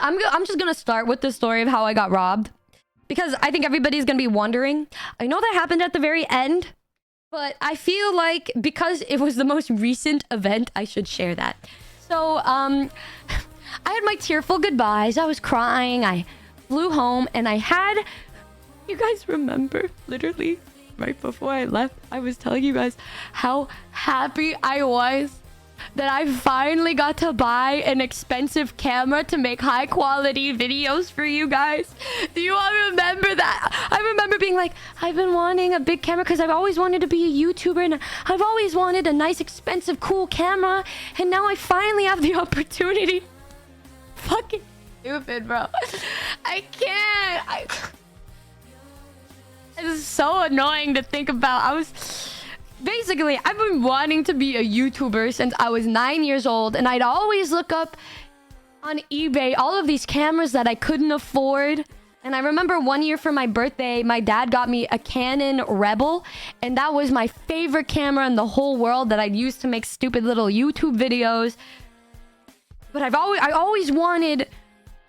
I'm just gonna start with the story of how I got robbed, because I think everybody's gonna be wondering. I know that happened at the very end, but I feel like because it was the most recent event, I should share that. So, I had my tearful goodbyes. I was crying. I flew home, and I had... You guys remember, literally, right before I left, I was telling you guys how happy I was that I finally got to buy an expensive camera to make high quality videos for you guys. Do you all remember that? I remember being like, I've been wanting a big camera because I've always wanted to be a YouTuber, and I've always wanted a nice, expensive, cool camera, and now I finally have the opportunity. Fucking stupid, bro. I can't. It's so annoying to think about. Basically, I've been wanting to be a YouTuber since I was 9 years old, and I'd always look up on eBay all of these cameras that I couldn't afford. And I remember one year for my birthday, my dad got me a Canon Rebel, and that was my favorite camera in the whole world that I'd use to make stupid little YouTube videos. But I always wanted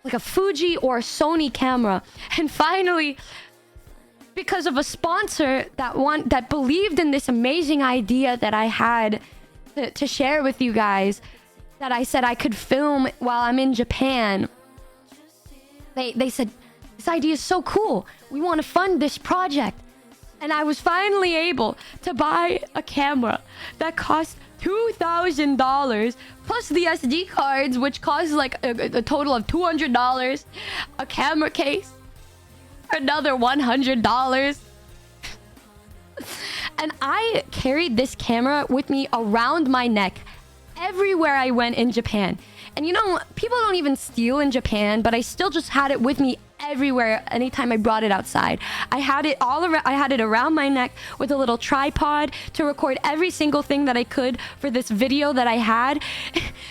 like a Fuji or a Sony camera, and finally, because of a sponsor that believed in this amazing idea that I had to share with you guys, that I said I could film while I'm in Japan. They said, this idea is so cool. We want to fund this project. And I was finally able to buy a camera that cost $2,000 plus the SD cards, which cost like a total of $200. A camera case, another $100. And I carried this camera with me around my neck everywhere I went in Japan. And you know, people don't even steal in Japan, but I still just had it with me everywhere anytime I brought it outside. I had it all around. I had it around my neck with a little tripod to record every single thing that I could for this video that I had.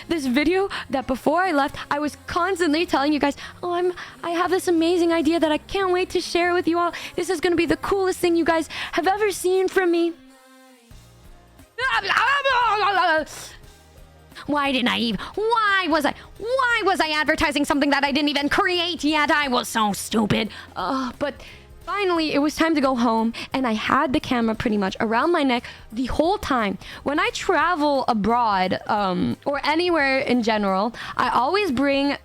This video that before I left, I was constantly telling you guys, oh, I have this amazing idea that I can't wait to share with you all. This is going to be the coolest thing you guys have ever seen from me. Why was I advertising something that I didn't even create yet? I was so stupid. But finally, it was time to go home, and I had the camera pretty much around my neck the whole time. When I travel abroad, or anywhere in general, I always bring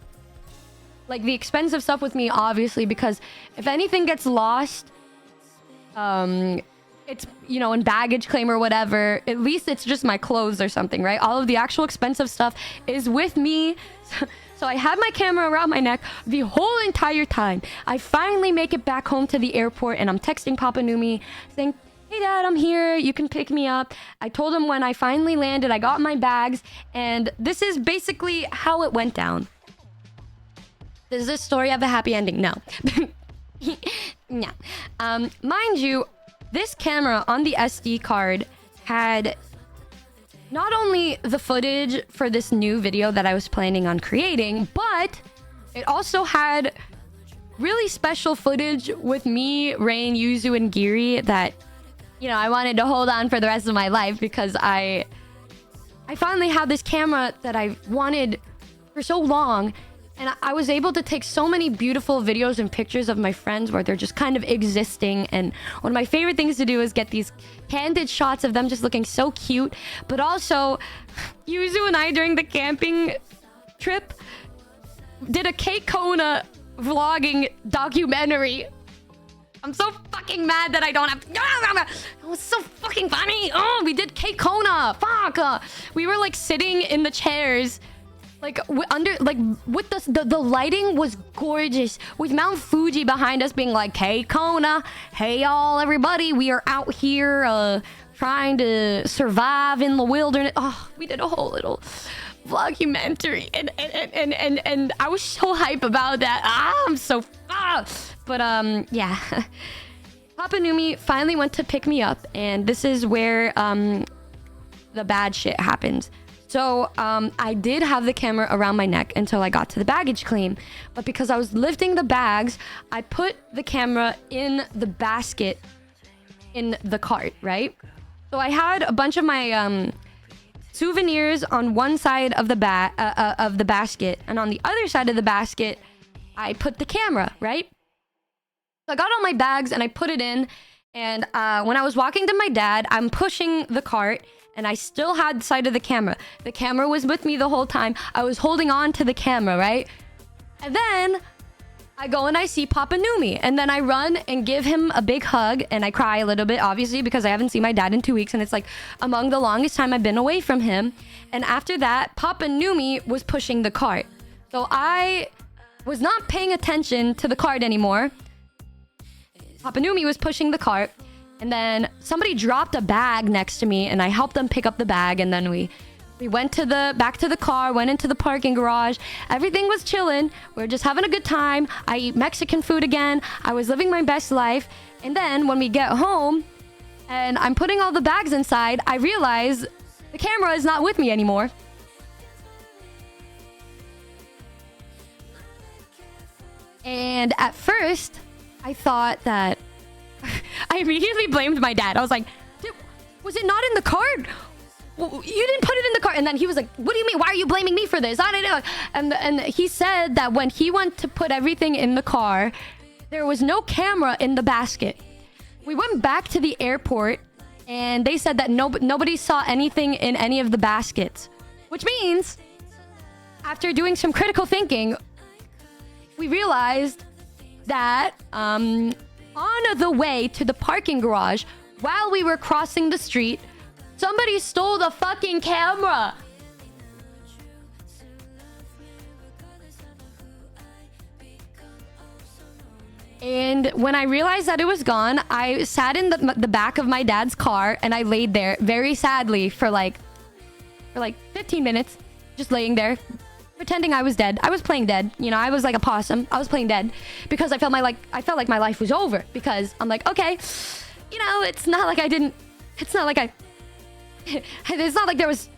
like the expensive stuff with me, obviously, because if anything gets lost, it's, you know, in baggage claim or whatever, at least it's just my clothes or something, right? All of the actual expensive stuff is with me. So I had my camera around my neck the whole entire time. I finally make it back home to the airport, and I'm texting Papa Numi saying, hey dad, I'm here, you can pick me up. I told him when I finally landed, I got my bags, and this is basically how it went down. Does this story have a happy ending? No. No. Mind you, this camera on the SD card had not only the footage for this new video that I was planning on creating, but it also had really special footage with me, Rain, Yuzu, and Giri that, you know, I wanted to hold on for the rest of my life, because I finally had this camera that I wanted for so long. And I was able to take so many beautiful videos and pictures of my friends where they're just kind of existing. And one of my favorite things to do is get these candid shots of them just looking so cute. But also, Yuzu and I, during the camping trip, did a Cake Kona vlogging documentary. I'm so fucking mad that I don't have... It was so fucking funny. Oh, we did Cake Kona. Fuck. We were like sitting in the chairs, like with the lighting was gorgeous, with Mount Fuji behind us being like, hey Kona, hey y'all, everybody, we are out here trying to survive in the wilderness. Oh, we did a whole little vlogumentary, and I was so hype about that. I'm so but yeah. Papa Numi finally went to pick me up, and this is where the bad shit happened. So, I did have the camera around my neck until I got to the baggage claim. But because I was lifting the bags, I put the camera in the basket in the cart, right? So I had a bunch of my souvenirs on one side of the basket. And on the other side of the basket, I put the camera, right? So I got all my bags and I put it in. And when I was walking to my dad, I'm pushing the cart and I still had sight of the camera. The camera was with me the whole time. I was holding on to the camera, right? And then I go and I see Papa Numi. And then I run and give him a big hug. And I cry a little bit, obviously, because I haven't seen my dad in 2 weeks. And it's like among the longest time I've been away from him. And after that, Papa Numi was pushing the cart. So I was not paying attention to the cart anymore. Papa Numi was pushing the cart. And then somebody dropped a bag next to me. And I helped them pick up the bag. And then we went to back to the car, went into the parking garage. Everything was chilling. We were just having a good time. I eat Mexican food again. I was living my best life. And then when we get home and I'm putting all the bags inside, I realize the camera is not with me anymore. And at first, I thought that... I immediately blamed my dad. I was like, was it not in the cart? You didn't put it in the cart. And then he was like, what do you mean? Why are you blaming me for this? I don't know. And he said that when he went to put everything in the car, there was no camera in the basket. We went back to the airport and they said that nobody saw anything in any of the baskets. Which means, after doing some critical thinking, we realized that on the way to the parking garage, while we were crossing the street, somebody stole the fucking camera. And when I realized that it was gone, I sat in the back of my dad's car and I laid there very sadly for like 15 minutes, just laying there, pretending I was dead. I was playing dead. You know, I was like a possum. I was playing dead because I felt like my life was over, because I'm like, okay, you know, it's not like it's not like there was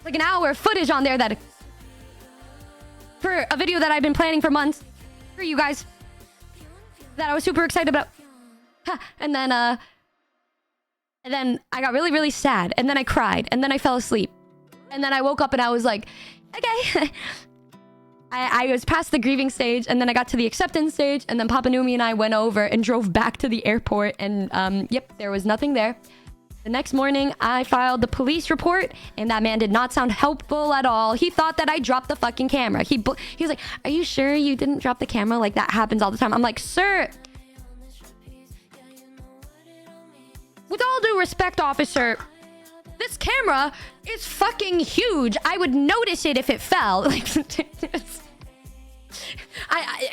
like an hour of footage on there that for a video that I've been planning for months for you guys that I was super excited about. And then I got really, really sad, and then I cried, and then I fell asleep. And then I woke up and I was like, okay. I was past the grieving stage, and then I got to the acceptance stage, and then Papa Numi and I went over and drove back to the airport, and yep, there was nothing there. The next morning, I filed the police report, and that man did not sound helpful at all. He thought that I dropped the fucking camera. He was like, are you sure you didn't drop the camera? Like, that happens all the time. I'm like, sir, with all due respect, officer, this camera is fucking huge. I would notice it if it fell. Like,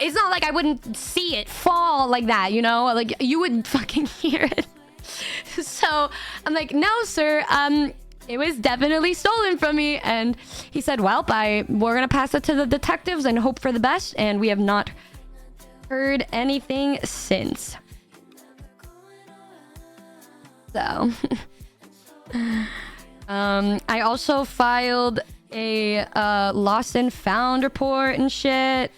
it's not like I wouldn't see it fall like that, you know? Like, you would fucking hear it. So I'm like, no, sir. It was definitely stolen from me. And he said, well, we're gonna pass it to the detectives and hope for the best. And we have not heard anything since. So, I also filed a lost and found report and shit,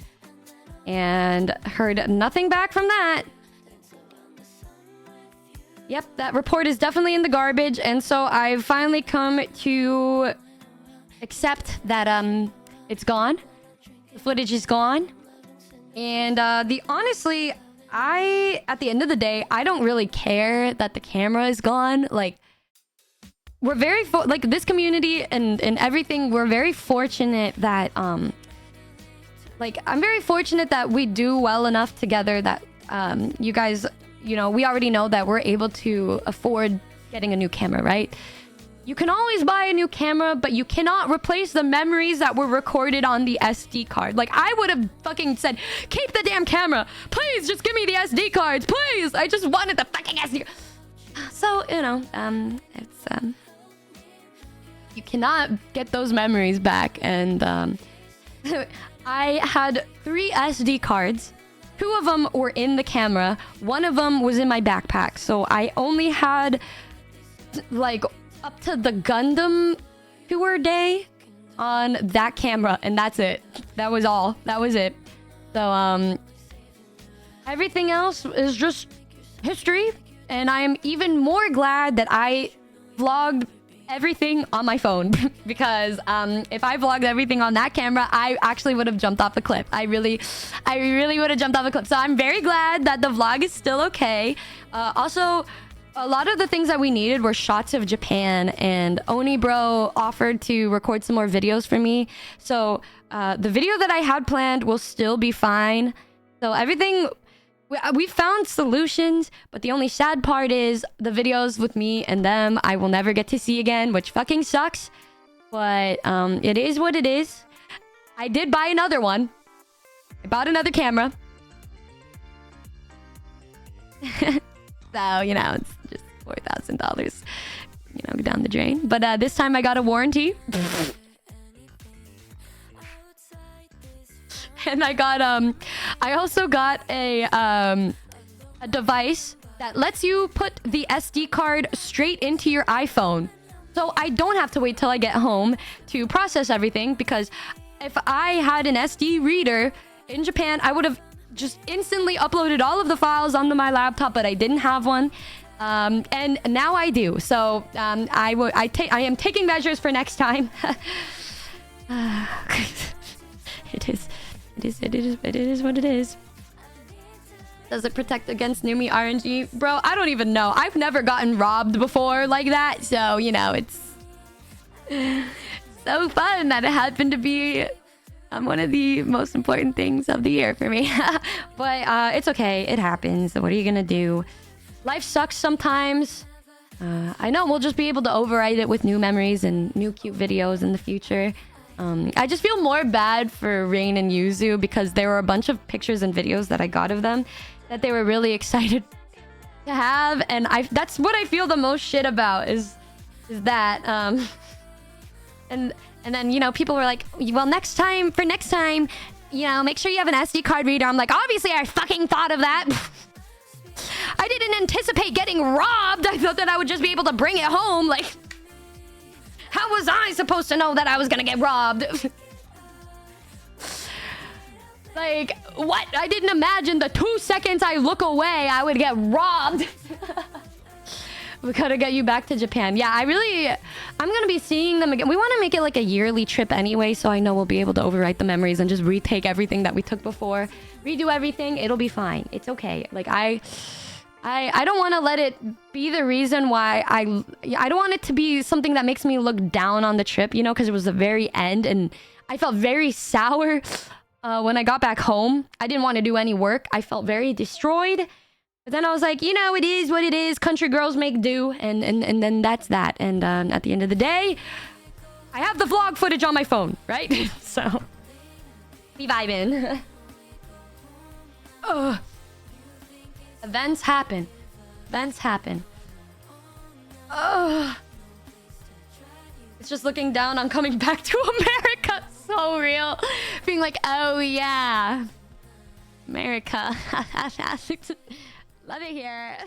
and heard nothing back from that. Yep, that report is definitely in the garbage, and so I've finally come to accept that it's gone. The footage is gone. And honestly, at the end of the day, I don't really care that the camera is gone. Like, we're very like this community and everything, we're very fortunate that like, I'm very fortunate that we do well enough together that you guys, you know, we already know that we're able to afford getting a new camera, right? You can always buy a new camera, but you cannot replace the memories that were recorded on the SD card. Like, I would have fucking said, keep the damn camera. Please, just give me the SD cards. Please. I just wanted the fucking SD. So, you know, it's, you cannot get those memories back. And I had 3 SD cards. 2 of them were in the camera. 1 of them was in my backpack. So I only had, like, up to the Gundam tour day on that camera, and that's it. That was all. That was it. So everything else is just history, and I am even more glad that I vlogged everything on my phone because if I vlogged everything on that camera, I actually would have jumped off the cliff. I really would have jumped off the cliff. So I'm very glad that the vlog is still okay. Also, a lot of the things that we needed were shots of Japan, and Oni bro offered to record some more videos for me. So the video that I had planned will still be fine. So everything, we found solutions, but the only sad part is the videos with me and them I will never get to see again, which fucking sucks. But it is what it is. I did buy another one. I bought another camera. So, you know, it's just $4,000, you know, down the drain. But this time I got a warranty. And I got, I also got a device that lets you put the SD card straight into your iPhone. So I don't have to wait till I get home to process everything, because if I had an SD reader in Japan, I would have just instantly uploaded all of the files onto my laptop, but I didn't have one. And now I do. So I am taking measures for next time. It is what it is. Does it protect against Numi RNG? Bro, I don't even know. I've never gotten robbed before like that. So, you know, it's so fun that it happened to be one of the most important things of the year for me. But it's okay. It happens. What are you gonna do? Life sucks sometimes. I know we'll just be able to overwrite it with new memories and new cute videos in the future. I just feel more bad for Rain and Yuzu because there were a bunch of pictures and videos that I got of them that they were really excited to have, and that's what I feel the most shit about is that and then, you know, people were like, well, next time, you know, make sure you have an SD card reader. I'm like, obviously I fucking thought of that. I didn't anticipate getting robbed. I thought that I would just be able to bring it home. Like, how was I supposed to know that I was gonna get robbed? Like, what? I didn't imagine the 2 seconds I look away, I would get robbed. We gotta get you back to Japan. Yeah, I'm gonna be seeing them again. We want to make it like a yearly trip anyway, so I know we'll be able to overwrite the memories and just retake everything that we took before. Redo everything. It'll be fine. It's okay. Like, I don't want to let it be the reason why I don't want it to be something that makes me look down on the trip, you know, because it was the very end and I felt very sour when I got back home. I didn't want to do any work. I felt very destroyed. But then I was like, you know, it is what it is. Country girls make do. And then that's that. And at the end of the day, I have the vlog footage on my phone, right? So, be vibing. Ugh. Events happen. Ugh. It's just looking down on coming back to America. So real. Being like, oh yeah. America. Love it here.